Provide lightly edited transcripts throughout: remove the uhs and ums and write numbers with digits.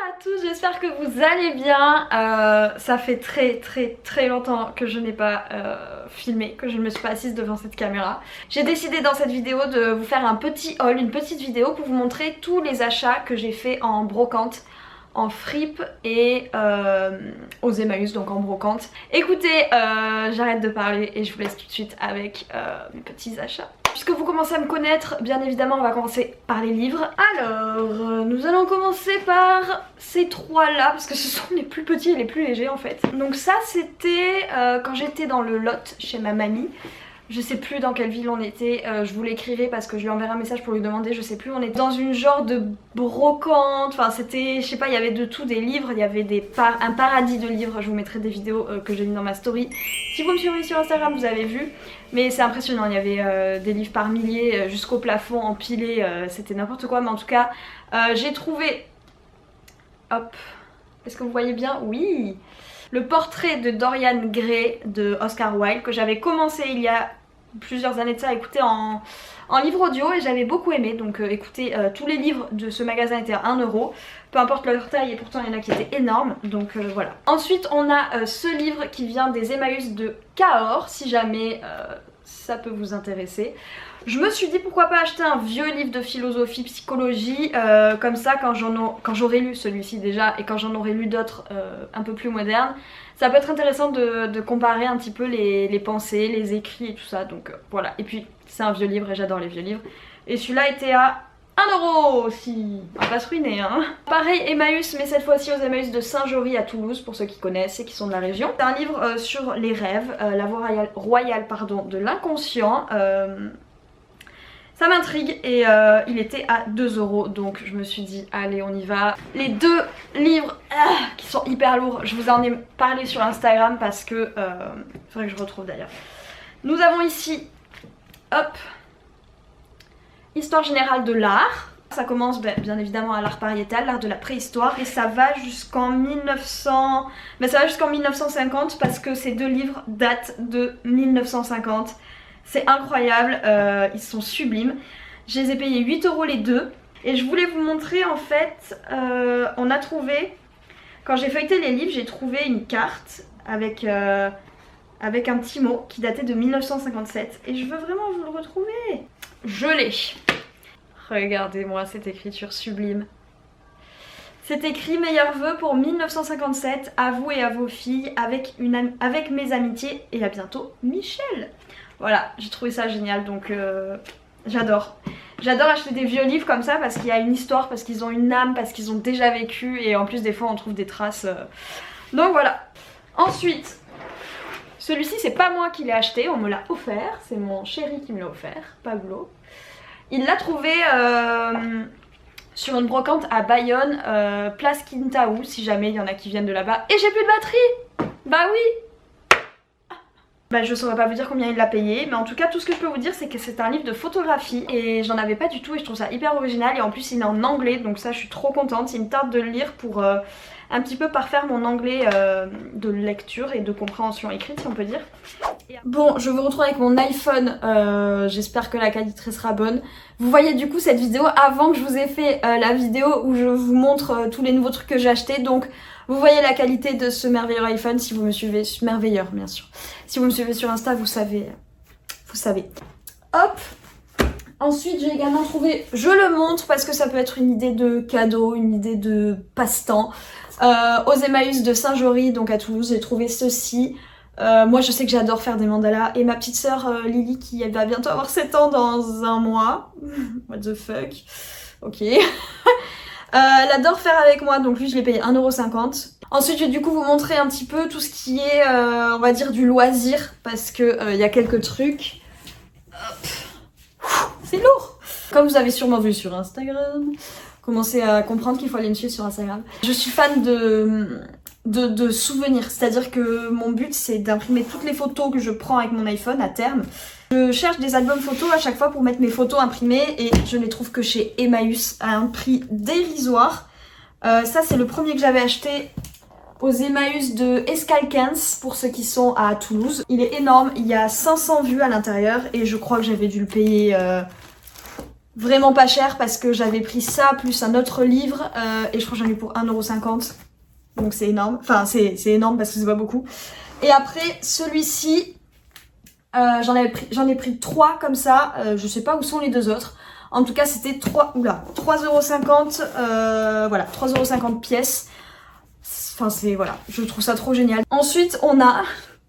à tous, j'espère que vous allez bien. Ça fait très longtemps que je n'ai pas filmé, que je ne me suis pas assise devant cette caméra. J'ai décidé dans cette vidéo de vous faire un petit haul, une petite vidéo pour vous montrer tous les achats que j'ai fait en brocante, en fripe et aux Emmaüs, donc en brocante. Écoutez, j'arrête de parler et je vous laisse tout de suite avec mes petits achats. Puisque vous commencez à me connaître, bien évidemment on va commencer par les livres. Alors, nous allons commencer par ces trois là, parce que ce sont les plus petits et les plus légers en fait. Donc ça c'était quand j'étais dans le Lot chez ma mamie. Je sais plus dans quelle ville on était, je vous l'écrirai parce que je lui enverrai un message pour lui demander, je sais plus, on était dans une genre de brocante, enfin c'était, je sais pas, il y avait de tout, des livres, il y avait un paradis de livres, je vous mettrai des vidéos que j'ai mis dans ma story. Si vous me suivez sur Instagram vous avez vu, mais c'est impressionnant, il y avait des livres par milliers jusqu'au plafond empilés, c'était n'importe quoi, mais en tout cas j'ai trouvé, hop, est-ce que vous voyez bien? Oui, le portrait de Dorian Gray de Oscar Wilde que j'avais commencé il y a plusieurs années de ça à écouter en livre audio et j'avais beaucoup aimé. Donc écoutez, tous les livres de ce magasin étaient à 1 €, peu importe leur taille et pourtant il y en a qui étaient énormes. Donc voilà. Ensuite on a ce livre qui vient des Emmaüs de Cahors, si jamais ça peut vous intéresser. Je me suis dit pourquoi pas acheter un vieux livre de philosophie, psychologie, comme ça quand j'aurai lu celui-ci déjà et quand j'en aurai lu d'autres un peu plus modernes, ça peut être intéressant de comparer un petit peu les pensées, les écrits et tout ça, donc voilà. Et puis c'est un vieux livre et j'adore les vieux livres. Et celui-là était à 1 € aussi, on va pas se ruiner hein. Pareil Emmaüs, mais cette fois-ci aux Emmaüs de Saint-Jory à Toulouse, pour ceux qui connaissent et qui sont de la région. C'est un livre sur les rêves, la voie royale pardon, de l'inconscient. Ça m'intrigue et il était à 2 €, donc je me suis dit allez on y va. Les deux livres qui sont hyper lourds, je vous en ai parlé sur Instagram parce que faudrait que je retrouve d'ailleurs. Nous avons ici, hop, Histoire générale de l'art. Ça commence bien évidemment à l'art pariétal, l'art de la préhistoire, et ça va jusqu'en 1900, mais ça va jusqu'en 1950 parce que ces deux livres datent de 1950. C'est incroyable, ils sont sublimes. Je les ai payés 8 € les deux. Et je voulais vous montrer en fait, on a trouvé, quand j'ai feuilleté les livres, j'ai trouvé une carte avec un petit mot qui datait de 1957. Et je veux vraiment vous le retrouver. Je l'ai. Regardez-moi cette écriture sublime. C'est écrit: meilleurs vœux pour 1957, à vous et à vos filles, avec mes amitiés, et à bientôt Michel. Voilà, j'ai trouvé ça génial, donc j'adore. J'adore acheter des vieux livres comme ça parce qu'il y a une histoire, parce qu'ils ont une âme, parce qu'ils ont déjà vécu, et en plus des fois on trouve des traces. Donc voilà. Ensuite, celui-ci c'est pas moi qui l'ai acheté, on me l'a offert, c'est mon chéri qui me l'a offert, Pablo. Il l'a trouvé sur une brocante à Bayonne, place Quintaou, si jamais il y en a qui viennent de là-bas. Et j'ai plus de batterie. Bah oui. Bah je saurais pas vous dire combien il l'a payé, mais en tout cas tout ce que je peux vous dire c'est que c'est un livre de photographie et j'en avais pas du tout et je trouve ça hyper original, et en plus il est en anglais, donc ça je suis trop contente. Il me tarde de le lire pour un petit peu parfaire mon anglais de lecture et de compréhension écrite, si on peut dire. Bon, je vous retrouve avec mon iPhone, j'espère que la qualité sera bonne. Vous voyez du coup cette vidéo avant que je vous ai fait la vidéo où je vous montre tous les nouveaux trucs que j'ai achetés, donc vous voyez la qualité de ce merveilleux iPhone si vous me suivez, merveilleur bien sûr. Si vous me suivez sur Insta, vous savez. Hop. Ensuite j'ai également trouvé, je le montre parce que ça peut être une idée de cadeau, une idée de passe-temps. Aux Emmaüs de Saint-Jory, donc à Toulouse, j'ai trouvé ceci. Moi je sais que j'adore faire des mandalas, et ma petite sœur Lily qui va bientôt avoir 7 ans dans un mois. What the fuck. Ok. Elle adore faire avec moi, donc lui je l'ai payé 1,50 €. Ensuite je vais du coup vous montrer un petit peu tout ce qui est on va dire du loisir, parce que y a quelques trucs. C'est lourd. Comme vous avez sûrement vu sur Instagram, commencez à comprendre qu'il faut aller me suivre sur Instagram. Je suis fan de souvenirs, c'est-à-dire que mon but c'est d'imprimer toutes les photos que je prends avec mon iPhone à terme. Je cherche des albums photos à chaque fois pour mettre mes photos imprimées et je ne les trouve que chez Emmaüs à un prix dérisoire. Ça c'est le premier que j'avais acheté aux Emmaüs de Escalquens pour ceux qui sont à Toulouse. Il est énorme, il y a 500 vues à l'intérieur et je crois que j'avais dû le payer vraiment pas cher parce que j'avais pris ça plus un autre livre et je crois que j'en ai eu pour 1,50 €. Donc c'est énorme. Enfin c'est énorme parce que c'est pas beaucoup. Et après celui-ci, j'en ai pris 3 comme ça. Je sais pas où sont les 2 autres. En tout cas c'était 3,50 €. Voilà, 3,50 € pièce. Enfin c'est voilà, je trouve ça trop génial. Ensuite on a,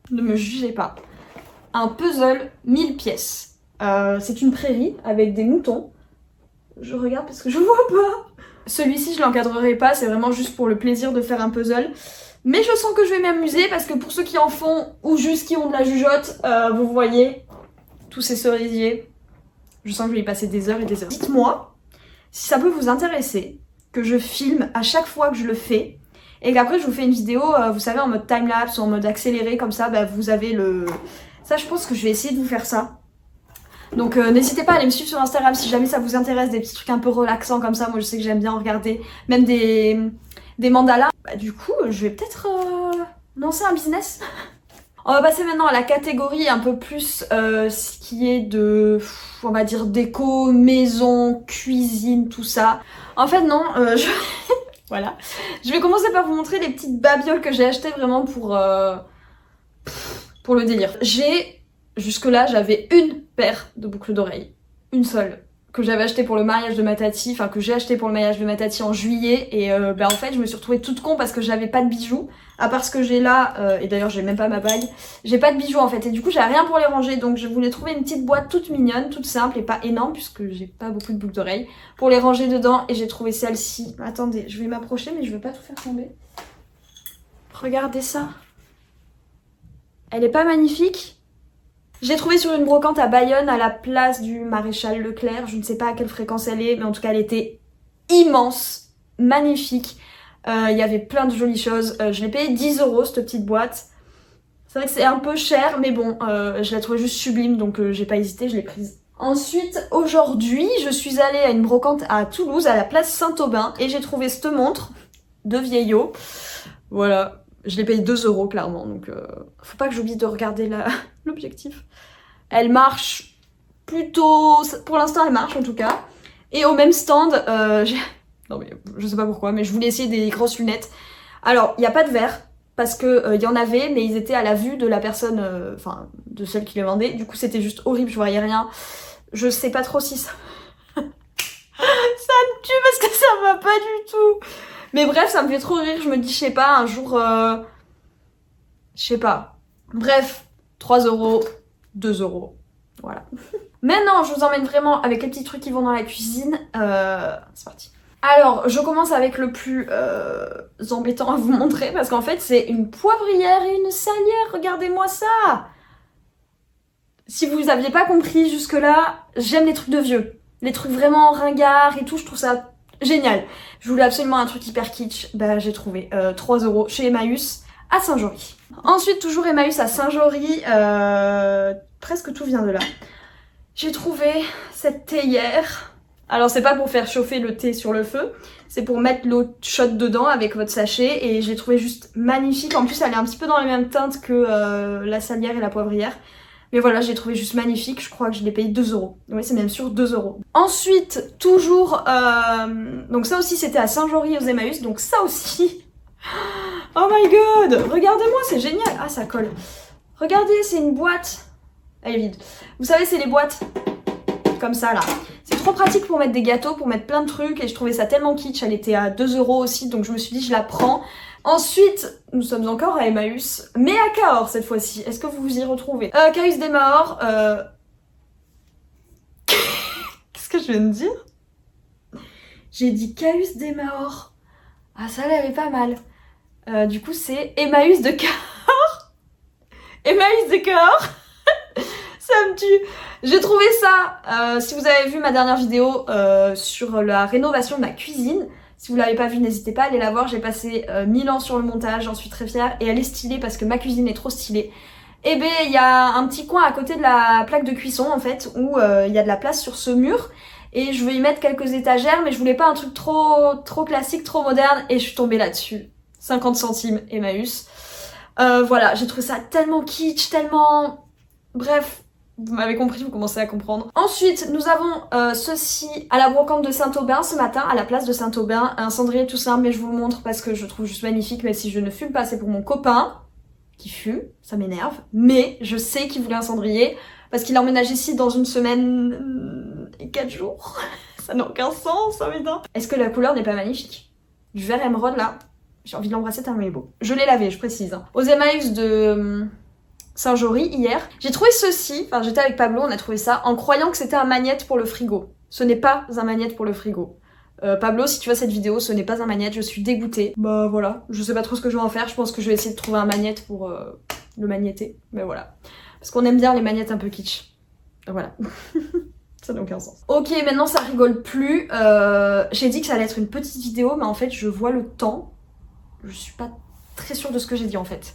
ne me jugez pas, un puzzle 1000 pièces. C'est une prairie avec des moutons. Je regarde parce que je vois pas. Celui-ci je l'encadrerai pas, c'est vraiment juste pour le plaisir de faire un puzzle. Mais je sens que je vais m'amuser parce que pour ceux qui en font ou juste qui ont de la jugeote, vous voyez tous ces cerisiers. Je sens que je vais y passer des heures et des heures. Dites-moi si ça peut vous intéresser que je filme à chaque fois que je le fais et qu'après je vous fais une vidéo, vous savez, en mode timelapse ou en mode accéléré comme ça, bah, vous avez le... Ça je pense que je vais essayer de vous faire ça. Donc n'hésitez pas à aller me suivre sur Instagram si jamais ça vous intéresse, des petits trucs un peu relaxants comme ça. Moi je sais que j'aime bien regarder, même des mandalas. Bah, du coup je vais peut-être lancer un business. On va passer maintenant à la catégorie un peu plus ce qui est de, on va dire, déco, maison, cuisine, tout ça. En fait non, voilà. Je vais commencer par vous montrer les petites babioles que j'ai achetées vraiment pour le délire. Jusque-là, j'avais une paire de boucles d'oreilles. Une seule. Que j'avais acheté pour le mariage de ma tati. Enfin, que j'ai acheté pour le mariage de ma tati en juillet. Et bah en fait, je me suis retrouvée toute con parce que j'avais pas de bijoux. À part ce que j'ai là. Et d'ailleurs, j'ai même pas ma bague. J'ai pas de bijoux en fait. Et du coup, j'ai rien pour les ranger. Donc, je voulais trouver une petite boîte toute mignonne, toute simple et pas énorme. Puisque j'ai pas beaucoup de boucles d'oreilles. Pour les ranger dedans. Et j'ai trouvé celle-ci. Attendez, je vais m'approcher mais je veux pas tout faire tomber. Regardez ça. Elle est pas magnifique? J'ai trouvé sur une brocante à Bayonne, à la place du Maréchal Leclerc. Je ne sais pas à quelle fréquence elle est, mais en tout cas elle était immense, magnifique. Il y avait plein de jolies choses. Je l'ai payé 10 € cette petite boîte. C'est vrai que c'est un peu cher, mais bon, je la trouvais juste sublime, donc j'ai pas hésité, je l'ai prise. Ensuite, aujourd'hui, je suis allée à une brocante à Toulouse, à la place Saint-Aubin, et j'ai trouvé cette montre de vieillot. Voilà. Je l'ai payé 2 € clairement, donc faut pas que j'oublie de regarder l'objectif. Elle marche plutôt... Pour l'instant elle marche en tout cas. Et au même stand, non mais je sais pas pourquoi, mais je voulais essayer des grosses lunettes. Alors, il n'y a pas de verre, parce que y en avait, mais ils étaient à la vue de la personne, enfin, de celle qui les vendait. Du coup c'était juste horrible, je voyais rien. Je sais pas trop si ça... ça me tue parce que ça va pas du tout. Mais bref, ça me fait trop rire, je me dis, je sais pas, un jour... je sais pas. Bref, 3 €, 2 €, voilà. Maintenant, je vous emmène vraiment avec les petits trucs qui vont dans la cuisine. C'est parti. Alors, je commence avec le plus embêtant à vous montrer, parce qu'en fait, c'est une poivrière et une salière, regardez-moi ça. Si vous aviez pas compris jusque-là, j'aime les trucs de vieux. Les trucs vraiment ringards et tout, je trouve ça... génial. Je voulais absolument un truc hyper kitsch. Bah j'ai trouvé 3 € chez Emmaüs à Saint-Jory. Ensuite toujours Emmaüs à Saint-Jory. Presque tout vient de là. J'ai trouvé cette théière. Alors c'est pas pour faire chauffer le thé sur le feu. C'est pour mettre l'eau chaude dedans avec votre sachet. Et j'ai trouvé juste magnifique. En plus elle est un petit peu dans les mêmes teintes que la salière et la poivrière. Mais voilà, je l'ai trouvé juste magnifique, je crois que je l'ai payé 2 €. Oui, c'est même sûr 2 €. Ensuite, toujours... donc ça aussi, c'était à Saint-Jory aux Emmaüs, donc ça aussi... Oh my god! Regardez-moi, c'est génial! Ah, ça colle. Regardez, c'est une boîte. Elle est vide. Vous savez, c'est les boîtes comme ça, là. C'est trop pratique pour mettre des gâteaux, pour mettre plein de trucs, et je trouvais ça tellement kitsch. Elle était à 2 € aussi, donc je me suis dit, je la prends. Ensuite, nous sommes encore à Emmaüs, mais à Cahors cette fois-ci. Est-ce que vous vous y retrouvez? Caïus des Mahors. Qu'est-ce que je viens de dire? J'ai dit Caïus des Mahors. Ah, ça elle est pas mal. Du coup, c'est Emmaüs de Cahors. Emmaüs de Cahors. Ça me tue. J'ai trouvé ça. Si vous avez vu ma dernière vidéo sur la rénovation de ma cuisine, si vous l'avez pas vue, n'hésitez pas à aller la voir. J'ai passé 1000 ans sur le montage, j'en suis très fière. Et elle est stylée parce que ma cuisine est trop stylée. Et ben il y a un petit coin à côté de la plaque de cuisson en fait, où il y a de la place sur ce mur. Et je veux y mettre quelques étagères, mais je voulais pas un truc trop classique, trop moderne. Et je suis tombée là-dessus. 50 centimes Emmaüs. Voilà, j'ai trouvé ça tellement kitsch, tellement... Bref, Vous m'avez compris, vous commencez à comprendre. Ensuite, nous avons ceci à la brocante de Saint-Aubin ce matin, à la place de Saint-Aubin. Un cendrier tout simple, mais je vous le montre parce que je le trouve juste magnifique, même si je ne fume pas, c'est pour mon copain qui fume, ça m'énerve. Mais je sais qu'il voulait un cendrier parce qu'il emménage ici dans une semaine et 4 jours. Ça n'a aucun sens, ça m'énerve. Est-ce que la couleur n'est pas magnifique? Du vert émeraude là, j'ai envie de l'embrasser tellement il est beau. Je l'ai lavé, je précise. Hein. Aux Emmaüs de Saint-Jory hier, j'ai trouvé ceci, enfin j'étais avec Pablo, on a trouvé ça, en croyant que c'était un magnète pour le frigo. Ce n'est pas un magnète pour le frigo. Pablo, si tu vois cette vidéo, ce n'est pas un magnète, je suis dégoûtée. Bah voilà, je sais pas trop ce que je vais en faire, je pense que je vais essayer de trouver un magnète pour le magnéter, mais voilà. Parce qu'on aime bien les magnettes un peu kitsch. Voilà. Ça n'a aucun sens. Ok, maintenant ça rigole plus. J'ai dit que ça allait être une petite vidéo, mais en fait je vois le temps. Je suis pas très sûre de ce que j'ai dit en fait.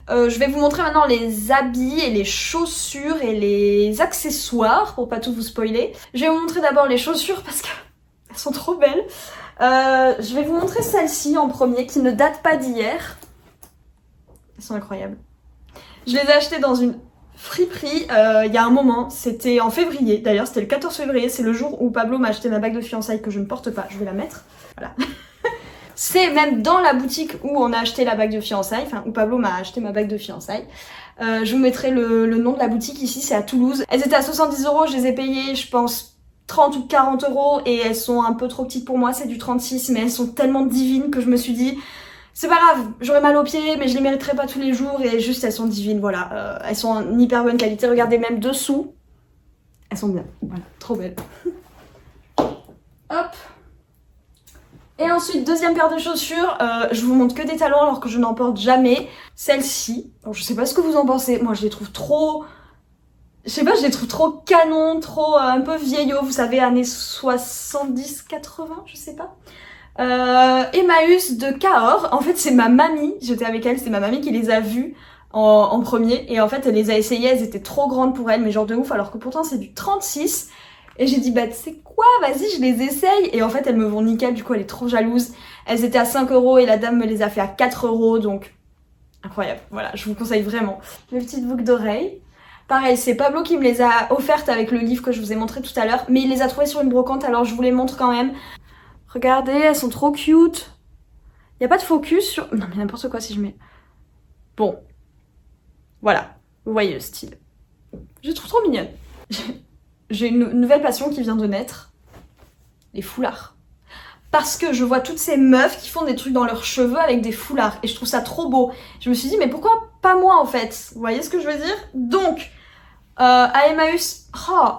Je vais vous montrer maintenant les habits et les chaussures et les accessoires pour pas tout vous spoiler. Je vais vous montrer d'abord les chaussures parce qu'elles sont trop belles. Je vais vous montrer celle-ci en premier qui ne date pas d'hier. Elles sont incroyables. Je les ai achetées dans une friperie il y a un moment, c'était en février. D'ailleurs c'était le 14 février, c'est le jour où Pablo m'a acheté ma bague de fiançailles que je ne porte pas. Je vais la mettre. Voilà. C'est même dans la boutique où on a acheté la bague de fiançailles, enfin où Pablo m'a acheté ma bague de fiançailles. Je vous mettrai le nom de la boutique ici, c'est à Toulouse. Elles étaient à 70 €, je les ai payées je pense 30 ou 40 € et elles sont un peu trop petites pour moi, c'est du 36, mais elles sont tellement divines que je me suis dit c'est pas grave, j'aurais mal aux pieds mais je les mériterai pas tous les jours et juste elles sont divines, voilà. Elles sont en hyper bonne qualité, regardez même dessous, elles sont bien, voilà, trop belles. Hop. Et ensuite, deuxième paire de chaussures, je vous montre que des talons alors que je n'en porte jamais. Celle-ci, je sais pas ce que vous en pensez, moi je les trouve trop... Je sais pas, je les trouve trop canon, trop un peu vieillots, vous savez, années 70-80, je sais pas. Emmaüs de Cahors, en fait c'est ma mamie, j'étais avec elle, c'est ma mamie qui les a vues en premier. Et en fait elle les a essayées, elles étaient trop grandes pour elle, mais genre de ouf, alors que pourtant c'est du 36. Et j'ai dit bah tu sais quoi, vas-y je les essaye. Et en fait elles me vont nickel, du coup elle est trop jalouse. Elles étaient à 5 € et la dame me les a fait à 4 €, donc incroyable. Voilà, je vous conseille vraiment. Les petites boucles d'oreilles. Pareil, c'est Pablo qui me les a offertes avec le livre que je vous ai montré tout à l'heure. Mais il les a trouvées sur une brocante, alors je vous les montre quand même. Regardez, elles sont trop cute. Il n'y a pas de focus sur... Non mais n'importe quoi si je mets... Bon. Voilà, vous voyez le style. Je les trouve trop mignonne. J'ai une nouvelle passion qui vient de naître. Les foulards. Parce que je vois toutes ces meufs qui font des trucs dans leurs cheveux avec des foulards. Et je trouve ça trop beau. Je me suis dit, mais pourquoi pas moi en fait? Vous voyez ce que je veux dire? Donc, à Emmaüs,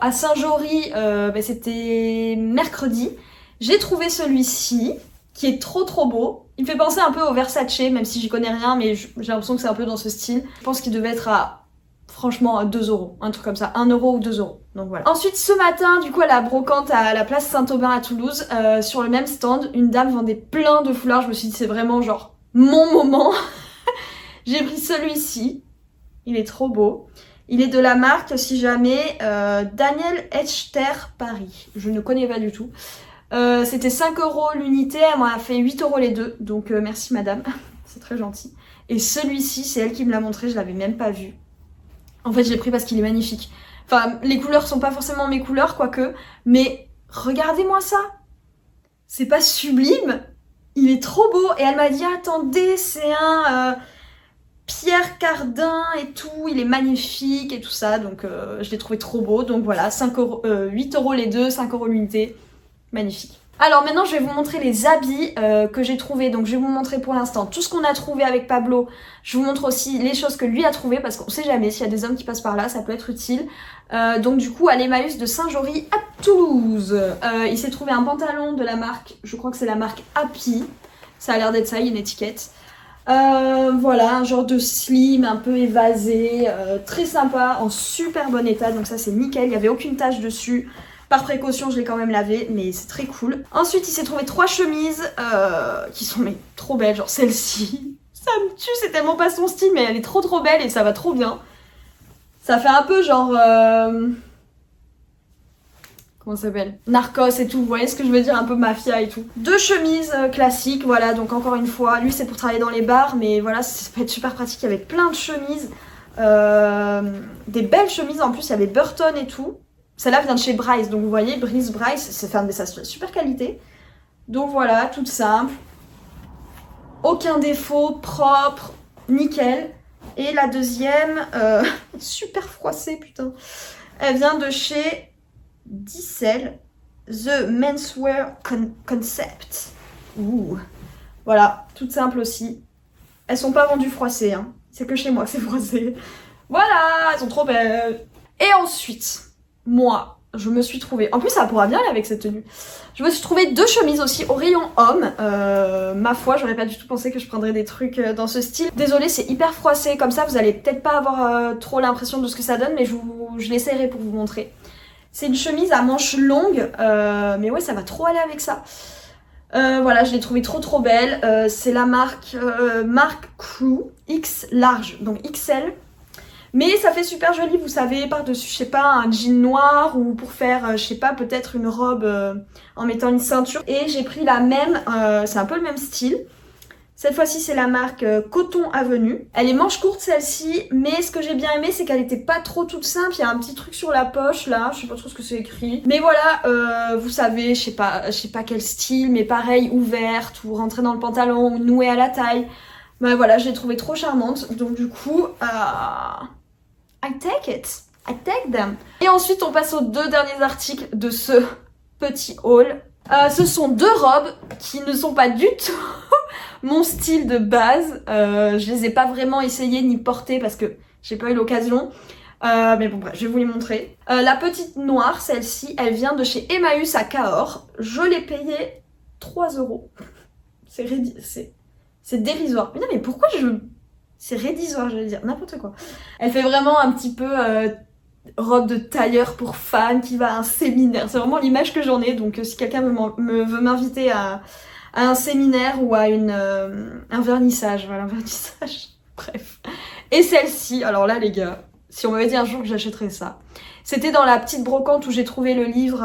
à Saint-Jory, c'était mercredi. J'ai trouvé celui-ci, qui est trop beau. Il me fait penser un peu au Versace, même si j'y connais rien, mais j'ai l'impression que c'est un peu dans ce style. Je pense qu'il devait être à... Franchement, 2 €, un truc comme ça, 1 € ou 2 €. Donc voilà. Ensuite, ce matin, du coup, à la brocante à la place Saint-Aubin à Toulouse, sur le même stand, une dame vendait plein de foulards. Je me suis dit, c'est vraiment genre mon moment. J'ai pris celui-ci. Il est trop beau. Il est de la marque, si jamais, Daniel Echter Paris. Je ne connais pas du tout. C'était 5 € l'unité, elle m'en a fait 8 € les deux. Donc merci madame, c'est très gentil. Et celui-ci, c'est elle qui me l'a montré, je l'avais même pas vu. En fait, je l'ai pris parce qu'il est magnifique. Enfin, les couleurs sont pas forcément mes couleurs, quoique. Mais regardez-moi ça. C'est pas sublime? Il est trop beau. Et elle m'a dit, attendez, c'est un Pierre Cardin et tout. Il est magnifique et tout ça. Donc, je l'ai trouvé trop beau. Donc voilà, 8 € les deux, 5 € l'unité. Magnifique. Alors maintenant je vais vous montrer les habits que j'ai trouvés. Donc je vais vous montrer pour l'instant tout ce qu'on a trouvé avec Pablo. Je vous montre aussi les choses que lui a trouvées parce qu'on sait jamais s'il y a des hommes qui passent par là, ça peut être utile. Donc du coup à l'Emmaüs de Saint-Jory à Toulouse. Il s'est trouvé un pantalon de la marque, je crois que c'est la marque Happy. Ça a l'air d'être ça, il y a une étiquette. Voilà, un genre de slim un peu évasé, très sympa, en super bon état. Donc ça c'est nickel, il n'y avait aucune tache dessus. Par précaution, je l'ai quand même lavé, mais c'est très cool. Ensuite, il s'est trouvé 3 chemises qui sont mais trop belles. Genre celle-ci, ça me tue, c'est tellement pas son style, mais elle est trop belle et ça va trop bien. Ça fait un peu genre... comment ça s'appelle? Narcos et tout, vous voyez ce que je veux dire? Un peu mafia et tout. 2 chemises classiques, voilà, donc encore une fois, lui c'est pour travailler dans les bars, mais voilà, ça peut être super pratique avec plein de chemises. Des belles chemises en plus, il y avait Burton et tout. Celle-là vient de chez Bryce, donc vous voyez, Bryce, c'est fait de super qualité. Donc voilà, toute simple. Aucun défaut, propre, nickel. Et la deuxième, super froissée, putain. Elle vient de chez Dicel, The Menswear Concept. Ouh. Voilà, toute simple aussi. Elles sont pas vendues froissées, hein. C'est que chez moi que c'est froissé. Voilà, elles sont trop belles. Et ensuite, moi, je me suis trouvée... En plus, ça pourra bien aller avec cette tenue. Je me suis trouvé 2 chemises aussi au rayon homme. Ma foi, j'aurais pas du tout pensé que je prendrais des trucs dans ce style. Désolée, c'est hyper froissé. Comme ça, vous allez peut-être pas avoir trop l'impression de ce que ça donne, mais je l'essaierai pour vous montrer. C'est une chemise à manches longues, mais ouais, ça va trop aller avec ça. Voilà, je l'ai trouvée trop belle. C'est la marque Crew X large, donc XL. Mais ça fait super joli, vous savez, par-dessus, je sais pas, un jean noir ou pour faire, je sais pas, peut-être une robe en mettant une ceinture. Et j'ai pris la même, c'est un peu le même style. Cette fois-ci, c'est la marque Coton Avenue. Elle est manche courte celle-ci, mais ce que j'ai bien aimé, c'est qu'elle était pas trop toute simple. Il y a un petit truc sur la poche là, je sais pas trop ce que c'est écrit. Mais voilà, vous savez, je sais pas quel style, mais pareil, ouverte ou rentrer dans le pantalon ou nouée à la taille. Bah voilà, je l'ai trouvée trop charmante. Donc du coup, I take it. I take them. Et ensuite, on passe aux 2 derniers articles de ce petit haul. Ce sont 2 robes qui ne sont pas du tout mon style de base. Je les ai pas vraiment essayées ni portées parce que j'ai pas eu l'occasion. Mais bon bref, je vais vous les montrer. La petite noire, celle-ci, elle vient de chez Emmaüs à Cahors. Je l'ai payée 3 €. C'est dérisoire. Mais non mais pourquoi c'est rédhisoire, j'allais dire, n'importe quoi. Elle fait vraiment un petit peu robe de tailleur pour fans qui va à un séminaire. C'est vraiment l'image que j'en ai, donc si quelqu'un veut m'inviter à un séminaire ou à un vernissage, voilà, un vernissage, bref. Et celle-ci, alors là les gars, si on m'avait dit un jour que j'achèterais ça, c'était dans la petite brocante où j'ai trouvé le livre,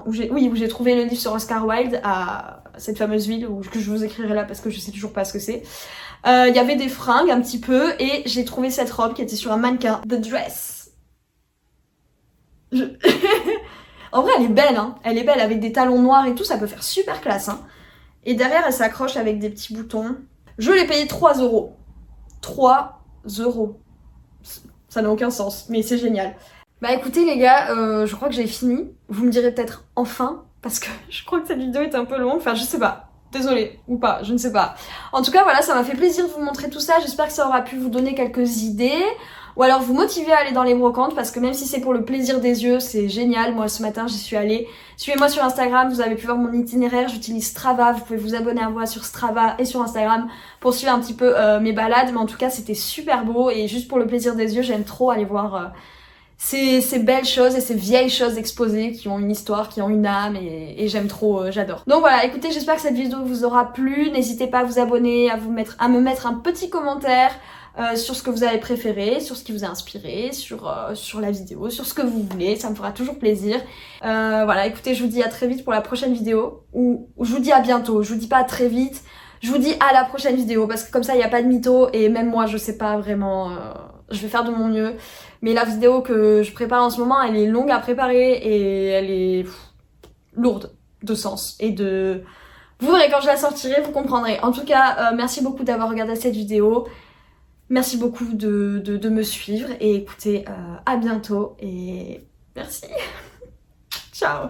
où j'ai trouvé le livre sur Oscar Wilde, à cette fameuse ville que je vous écrirai là parce que je sais toujours pas ce que c'est. Il y avait des fringues un petit peu et j'ai trouvé cette robe qui était sur un mannequin. The dress. En vrai elle est belle, hein. Elle est belle avec des talons noirs et tout, ça peut faire super classe, hein. Et derrière elle s'accroche avec des petits boutons. Je l'ai payé 3 €. 3 €. Ça n'a aucun sens, mais c'est génial. Bah écoutez les gars, je crois que j'ai fini. Vous me direz peut-être enfin, parce que je crois que cette vidéo est un peu longue, enfin je sais pas. Désolée, ou pas, je ne sais pas. En tout cas, voilà, ça m'a fait plaisir de vous montrer tout ça. J'espère que ça aura pu vous donner quelques idées. Ou alors vous motiver à aller dans les brocantes, parce que même si c'est pour le plaisir des yeux, c'est génial. Moi, ce matin, j'y suis allée. Suivez-moi sur Instagram, vous avez pu voir mon itinéraire. J'utilise Strava, vous pouvez vous abonner à moi sur Strava et sur Instagram pour suivre un petit peu mes balades. Mais en tout cas, c'était super beau. Et juste pour le plaisir des yeux, j'aime trop aller voir... ces belles choses et ces vieilles choses exposées qui ont une histoire, qui ont une âme et j'aime trop, j'adore. Donc voilà, écoutez, j'espère que cette vidéo vous aura plu. N'hésitez pas à vous abonner, à me mettre un petit commentaire sur ce que vous avez préféré, sur ce qui vous a inspiré, sur la vidéo, sur ce que vous voulez, ça me fera toujours plaisir. Voilà, écoutez, je vous dis à très vite pour la prochaine vidéo, ou je vous dis à bientôt, je vous dis pas à très vite, je vous dis à la prochaine vidéo, parce que comme ça il n'y a pas de mytho et même moi je sais pas vraiment, je vais faire de mon mieux. Mais la vidéo que je prépare en ce moment, elle est longue à préparer et elle est lourde de sens et de... Vous verrez quand je la sortirai, vous comprendrez. En tout cas, merci beaucoup d'avoir regardé cette vidéo. Merci beaucoup de me suivre et écoutez, à bientôt et merci. Ciao.